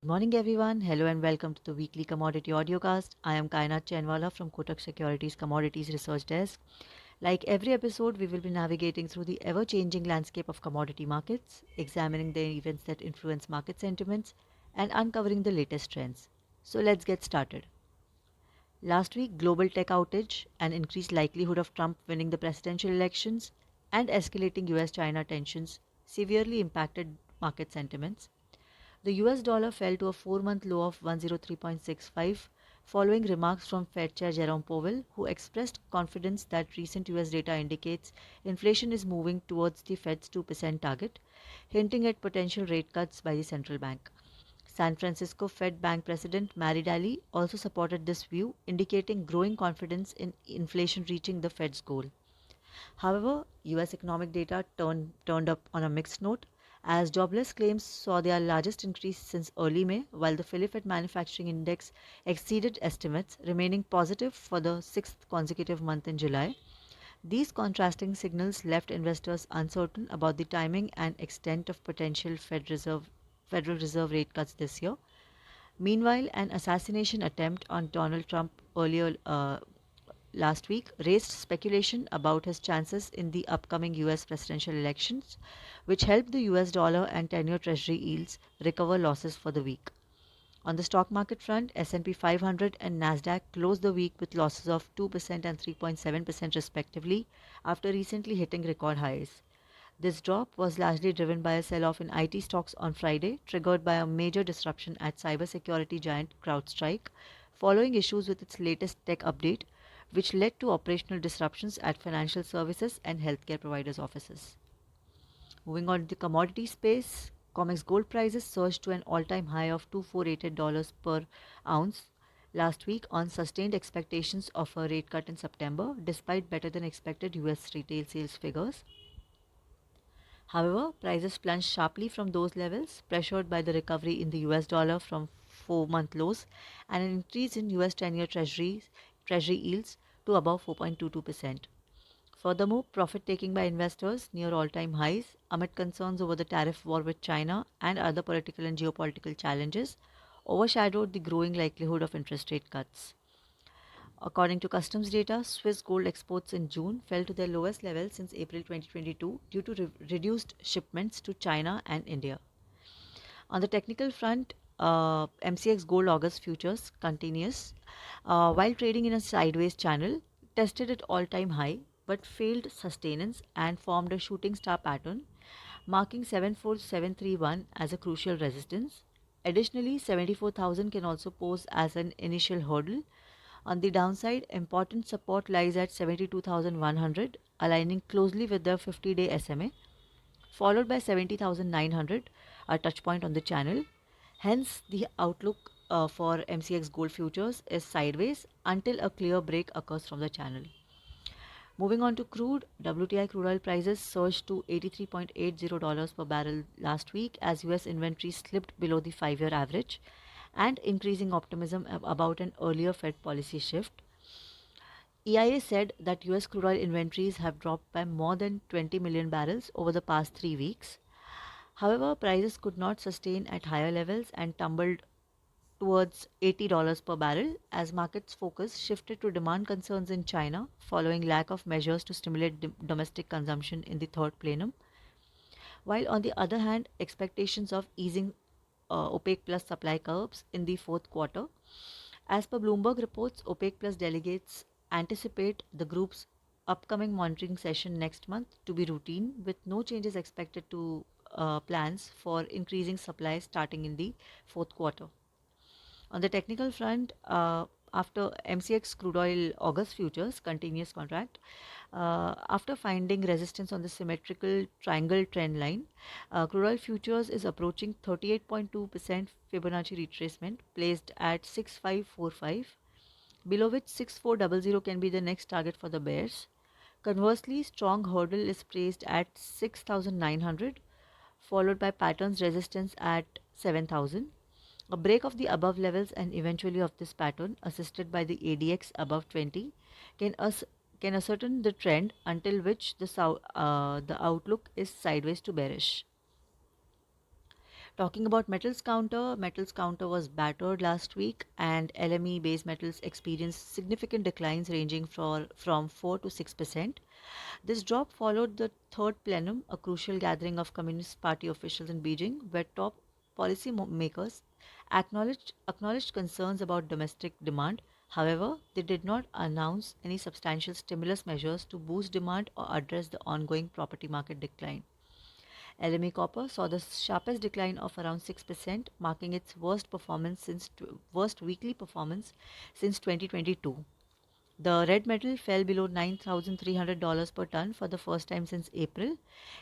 Good morning, everyone. Hello and welcome to the weekly commodity audiocast. I am Kainat Chainwala from Kotak Securities Commodities Research Desk. Like every episode, we will be navigating through the ever changing landscape of commodity markets, examining the events that influence market sentiments, and uncovering the latest trends. So let's get started. Last week, global tech outage, an increased likelihood of Trump winning the presidential elections, and escalating US China tensions severely impacted market sentiments. The US dollar fell to a 4 month low of 103.65 following remarks from Fed Chair Jerome Powell, who expressed confidence that recent US data indicates inflation is moving towards the Fed's 2% target, hinting at potential rate cuts by the central bank. San Francisco Fed Bank President Mary Daly also supported this view, indicating growing confidence in inflation reaching the Fed's goal. However, US economic data turned up on a mixed note as jobless claims saw their largest increase since early May, while the Philip Fed Manufacturing Index exceeded estimates, remaining positive for the sixth consecutive month in July. These contrasting signals left investors uncertain about the timing and extent of potential Federal Reserve rate cuts this year. Meanwhile, an assassination attempt on Donald Trump earlier last week raised speculation about his chances in the upcoming US presidential elections, which helped the US dollar and 10-year treasury yields recover losses for the week. On the stock market front, S&P 500 and Nasdaq closed the week with losses of 2% and 3.7% respectively after recently hitting record highs. This drop was largely driven by a sell-off in IT stocks on Friday, triggered by a major disruption at cybersecurity giant CrowdStrike, following issues with its latest tech update, which led to operational disruptions at financial services and healthcare providers' offices. Moving on to the commodity space, COMEX gold prices surged to an all-time high of $2,488 per ounce last week on sustained expectations of a rate cut in September, despite better than expected US retail sales figures. However, prices plunged sharply from those levels, pressured by the recovery in the US dollar from 4 month lows and an increase in US 10-year treasury yields to above 4.22%. Furthermore, profit taking by investors near all time highs amid concerns over the tariff war with China and other political and geopolitical challenges overshadowed the growing likelihood of interest rate cuts. According to customs data, Swiss gold exports in June fell to their lowest level since April 2022 due to reduced shipments to China and India. On the technical front, MCX Gold August futures continuous, while trading in a sideways channel, tested at all-time high but failed sustenance and formed a shooting star pattern, marking 74731 as a crucial resistance. Additionally, 74,000 can also pose as an initial hurdle. On the downside, important support lies at 72,100, aligning closely with the 50-day SMA, followed by 70,900, a touch point on the channel. Hence, the outlook for MCX gold futures is sideways until a clear break occurs from the channel. Moving on to crude, WTI crude oil prices surged to $83.80 per barrel last week as US inventory slipped below the 5 year average and increasing optimism about an earlier Fed policy shift. EIA said that US crude oil inventories have dropped by more than 20 million barrels over the past 3 weeks. However, prices could not sustain at higher levels and tumbled towards $80 per barrel as markets' focus shifted to demand concerns in China following lack of measures to stimulate domestic consumption in the third plenum. While on the other hand, expectations of easing OPEC plus supply curbs in the fourth quarter. As per Bloomberg reports, OPEC plus delegates anticipate the group's upcoming monitoring session next month to be routine, with no changes expected to plans for increasing supply starting in the fourth quarter. On the technical front, after MCX crude oil August futures continuous contract, after finding resistance on the symmetrical triangle trend line, crude oil futures is approaching 38.2% Fibonacci retracement placed at 6545, below which 6400 can be the next target for the bears. Conversely, strong hurdle is placed at 6900, followed by patterns resistance at 7000. A break of the above levels and eventually of this pattern, assisted by the ADX above 20, can can ascertain the trend until which the outlook is sideways to bearish. Talking about metals counter was battered last week, and LME base metals experienced significant declines ranging from 4 to 6%. This drop followed the third plenum, a crucial gathering of Communist Party officials in Beijing, where top makers acknowledged concerns about domestic demand. However, they did not announce any substantial stimulus measures to boost demand or address the ongoing property market decline. LME Copper saw the sharpest decline of around 6%, marking its worst weekly performance since 2022. The red metal fell below $9,300 per ton for the first time since April,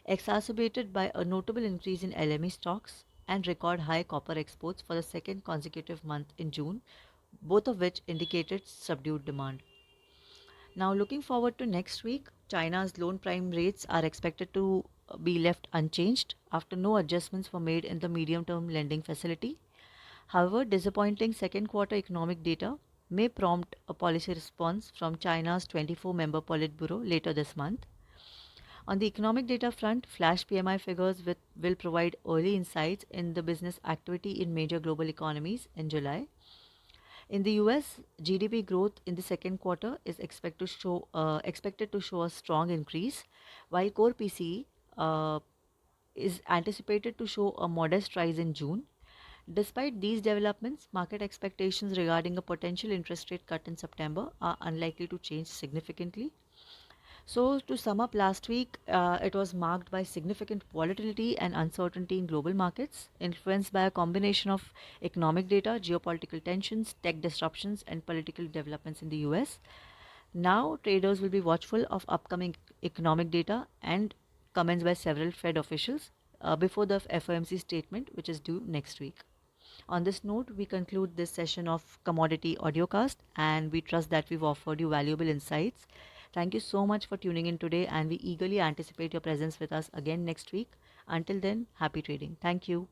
exacerbated by a notable increase in LME stocks and record high copper exports for the second consecutive month in June, both of which indicated subdued demand. Now, looking forward to next week, China's loan prime rates are expected to be left unchanged after no adjustments were made in the medium term lending facility. However, disappointing second quarter economic data may prompt a policy response from China's 24-member Politburo later this month. On the economic data front, flash PMI figures will provide early insights in the business activity in major global economies in July. In the US, GDP growth in the second quarter is expected to show a strong increase, while core PCE is anticipated to show a modest rise in June. Despite these developments, market expectations regarding a potential interest rate cut in September are unlikely to change significantly. So, to sum up, last week it was marked by significant volatility and uncertainty in global markets, influenced by a combination of economic data, geopolitical tensions, tech disruptions, and political developments in the US. Now, traders will be watchful of upcoming economic data and comments by several Fed officials before the FOMC statement, which is due next week. On this note, we conclude this session of Commodity Audiocast, and we trust that we've offered you valuable insights. Thank you so much for tuning in today, and we eagerly anticipate your presence with us again next week. Until then, happy trading. Thank you.